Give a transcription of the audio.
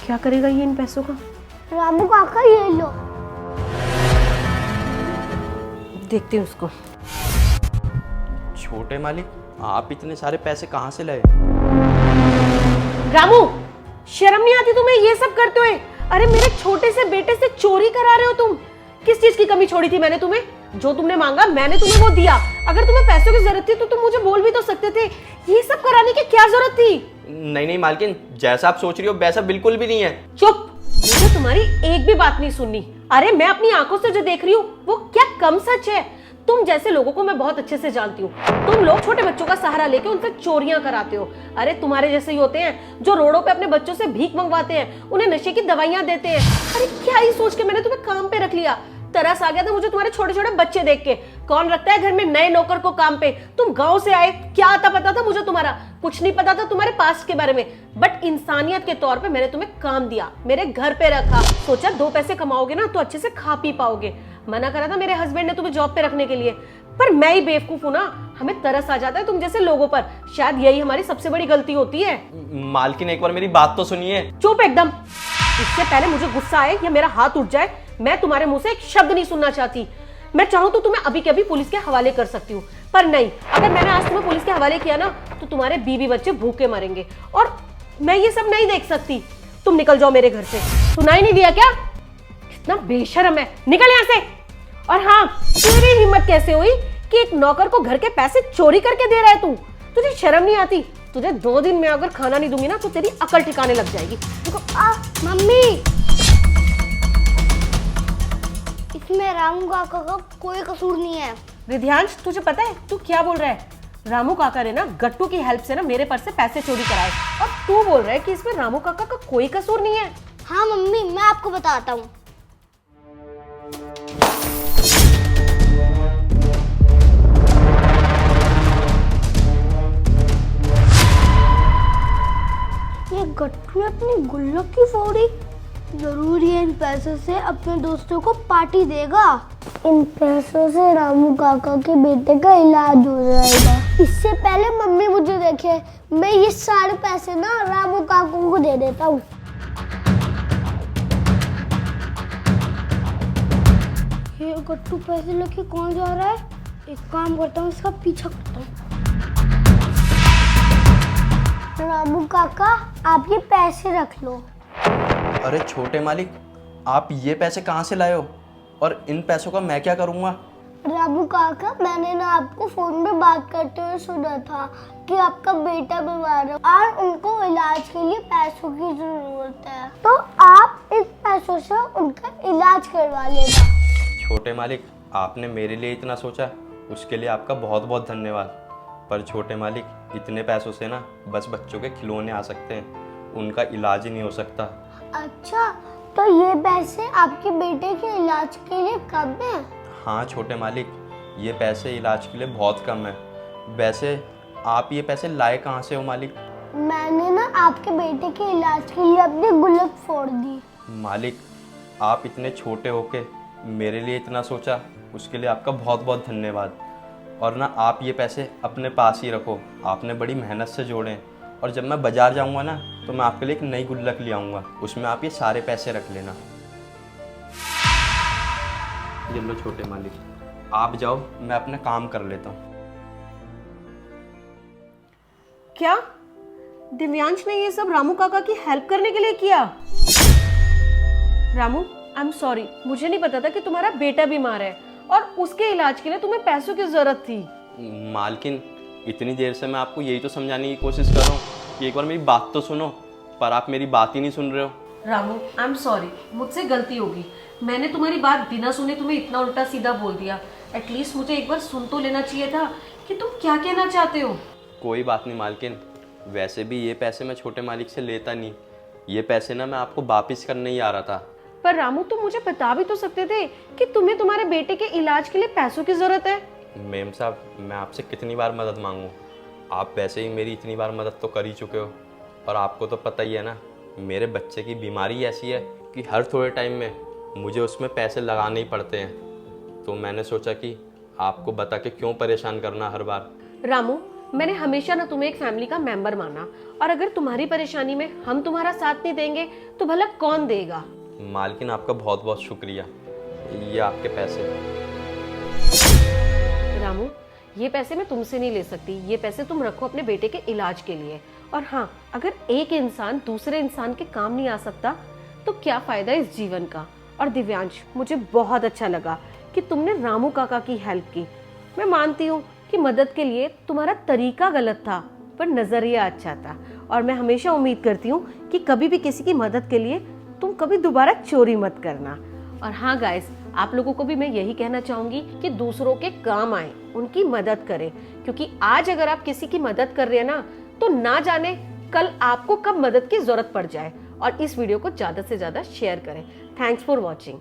क्या करेगा ये इन पैसों का? रामू काका ये लो। देखती हूँ उसको। छोटे मालिक, आप इतने सारे पैसे कहाँ से लाए? रामू, शर्म नहीं आती तुम्हें ये सब करते हुए? अरे मेरे छोटे से बेटे से चोरी करा रहे हो तुम। किस चीज की कमी छोड़ी थी मैंने तुम्हें? जो तुमने मांगा मैंने तुम्हें वो दिया। अगर तुम्हें पैसों की जरूरत थी तो तुम मुझे बोल भी तो सकते थे। ये सब कराने की क्या जरूरत थी? नहीं नहीं मालकिन, जैसा आप सोच रही हो वैसा बिल्कुल भी नहीं है। चुप, मुझे तुम्हारी एक भी बात नहीं सुननी। अरे मैं अपनी आंखों से जो देख रही हूँ वो क्या कम सच है? तुम जैसे लोगों को मैं बहुत अच्छे से जानती हूँ। तुम लोग छोटे बच्चों का सहारा लेके उनसे चोरियां कराते हो। अरे तुम्हारे जैसे ही होते हैं जो रोडों पे अपने बच्चों से भीख मंगवाते हैं, उन्हें नशे की दवाइयां देते हैं। अरे क्या ही सोच के मैंने तुम्हें काम पे रख लिया। तरस आ गया था मुझे तुम्हारे छोटे छोटे बच्चे देख के। कौन रखता है घर में नए नौकर को काम पे? तुम गांव से आए, क्या आता पता था मुझे तुम्हारा? कुछ नहीं पता था तुम्हारे पास्ट के बारे में। बट इंसानियत के तौर पे मैंने तुम्हें काम दिया, मेरे घर पे रखा। सोचा 2 पैसे कमाओगे ना तो अच्छे से खा पी पाओगे। मना करा था मेरे हस्बैंड ने तुम्हें जॉब पे रखने के लिए, पर मैं ही बेवकूफ हूं ना। हमें तरस आ जाता है तुम जैसे लोगों पर। शायद यही हमारी सबसे बड़ी गलती होती है। मालकिन एक बार मेरी बात तो सुनिए। चुप एकदम। इससे पहले मुझे गुस्सा आए या मेरा हाथ उठ जाए, मैं तुम्हारे मुंह से एक शब्द नहीं सुनना चाहती। मैं चाहूं तो तुम्हें अभी के अभी पुलिस के हवाले कर सकती हूँ, पर नहीं। अगर मैंने आज तुम्हें पुलिस के हवाले किया ना तो तुम्हारे बीवी बच्चे भूखे मरेंगे, और मैं ये सब नहीं देख सकती। तुम निकल जाओ मेरे घर से। सुनाई नहीं दिया क्या? कितना बेशर्म है, निकल यहाँ से। और हाँ, तेरी हिम्मत कैसे हुई कि एक नौकर को घर के पैसे चोरी करके दे रहा है तू? तुझे शर्म नहीं आती? तुझे 2 दिन में अगर खाना नहीं दूंगी ना तो तेरी अकल ठिकाने लग जाएगी। देखो मम्मी, इसमें रामू काका का कोई कसूर नहीं है। रिध्यांश, तुझे पता है तू क्या बोल रहा है? रामू काका ने ना गट्टू की हेल्प से ना मेरे पर्स से पैसे चोरी कराए, और तू बोल रहा है कि इसमें रामू काका का कोई कसूर नहीं है? हाँ मम्मी, मैं आपको बताता हूँ। ये गट्टू ने अपनी गुल्लक की फोड़ी। जरूर ये इन पैसों से अपने दोस्तों को पार्टी देगा। इन पैसों से रामू काका के बेटे का इलाज हो जाएगा। इससे पहले मम्मी मुझे देखे, मैं ये सारे पैसे ना रामू काका को दे देता हूँ। ये गट्टू पैसे लेके कौन जा रहा है? एक काम करता हूँ, इसका पीछा करता हूँ। रामू काका, आप ये पैसे रख लो। अरे छोटे मालिक, आप ये पैसे कहाँ से लाए हो? और इन पैसों का मैं क्या करूँगा? रामू काका, मैंने ना आपको फोन में बात करते हुए सुना था कि आपका बेटा बीमार है और उनको इलाज के लिए पैसों की जरूरत है, तो आप इस पैसों से उनका इलाज करवा लेना। छोटे मालिक, आपने मेरे लिए इतना सोचा, उसके लिए आपका बहुत बहुत धन्यवाद। पर छोटे मालिक, इतने पैसों से ना बस बच्चों के खिलौने आ सकते हैं, उनका इलाज ही नहीं हो सकता। अच्छा, तो ये पैसे आपके बेटे के इलाज के लिए कम है? हाँ छोटे मालिक, ये पैसे इलाज के लिए बहुत कम है। वैसे आप ये पैसे लाए कहाँ से हो मालिक? मैंने ना आपके बेटे के इलाज के लिए अपनी गुल्लक फोड़ दी। मालिक, आप इतने छोटे होके मेरे लिए इतना सोचा, उसके लिए आपका बहुत बहुत धन्यवाद। और ना आप ये पैसे अपने पास ही रखो, आपने बड़ी मेहनत से जोड़े हैं। और जब मैं बाज़ार जाऊंगा ना तो मैं आपके लिए एक नई गुल्लक ले आऊँगा, उसमें आप ये सारे पैसे रख लेना। ये लो छोटे मालिक, आप जाओ, मैं अपना काम कर लेता हूँ। क्या दिव्यांश ने ये सब रामू काका की हेल्प करने के लिए किया? रामू, आई एम सॉरी, मुझे नहीं पता था कि तुम्हारा बेटा बीमार है और उसके इलाज के लिए तुम्हें पैसों की जरूरत थी। मालकिन, इतनी देर से मैं आपको यही तो समझाने की कोशिश कर रहा हूँ कि एक बार मेरी बात तो सुनो, पर आप मेरी बात ही नहीं सुन रहे हो। रामू, आई एम सॉरी, मुझसे गलती होगी। मैंने तुम्हारी बात बिना सुने तुम्हें इतना उल्टा सीधा बोल दिया। एटलीस्ट मुझे एक बार सुन तो लेना चाहिए था कि तुम क्या कहना चाहते हो। कोई बात नहीं मालकिन, वैसे भी ये पैसे मैं छोटे मालिक से लेता नहीं, ये पैसे ना मैं आपको वापस करने ही आ रहा था। पर रामू, तुम मुझे बता भी तो सकते थे कि तुम्हें तुम्हारे बेटे के इलाज के लिए पैसों की जरूरत है। मेम साहब, मैं आपसे कितनी बार मदद मांगूं? आप वैसे ही मेरी इतनी बार मदद तो कर ही चुके हो, और आपको तो पता ही है ना, मेरे बच्चे की बीमारी ऐसी है कि हर थोड़े टाइम में मुझे उसमें पैसे लगाने ही पड़ते हैं। तो मैंने सोचा कि आपको बता के क्यों परेशान करना हर बार। रामू, मैंने हमेशा ना तुम्हें एक फैमिली का मेंबर माना, और अगर तुम्हारी परेशानी में हम तुम्हारा साथ नहीं देंगे तो भला कौन देगा। मालकिन आपका बहुत बहुत शुक्रिया, ये आपके पैसे। रामू, ये पैसे मैं तुमसे नहीं ले सकती, ये पैसे तुम रखो अपने बेटे के इलाज के लिए। और हाँ, अगर एक इंसान दूसरे इंसान के काम नहीं आ सकता तो क्या फायदा इस जीवन का। और दिव्यांश, मुझे बहुत अच्छा लगा कि तुमने रामू काका की हेल्प की। मैं मानती हूँ कि मदद के लिए तुम्हारा तरीका गलत था, पर नजरिया अच्छा था। और मैं हमेशा उम्मीद करती हूँ कि कभी भी किसी की मदद के लिए तुम कभी दोबारा चोरी मत करना। और हाँ गाइस, आप लोगों को भी मैं यही कहना चाहूंगी कि दूसरों के काम आए, उनकी मदद करें, क्योंकि आज अगर आप किसी की मदद कर रहे हैं ना, तो ना जाने कल आपको कब मदद की जरूरत पड़ जाए। और इस वीडियो को ज्यादा से ज्यादा शेयर करें। Thanks for watching.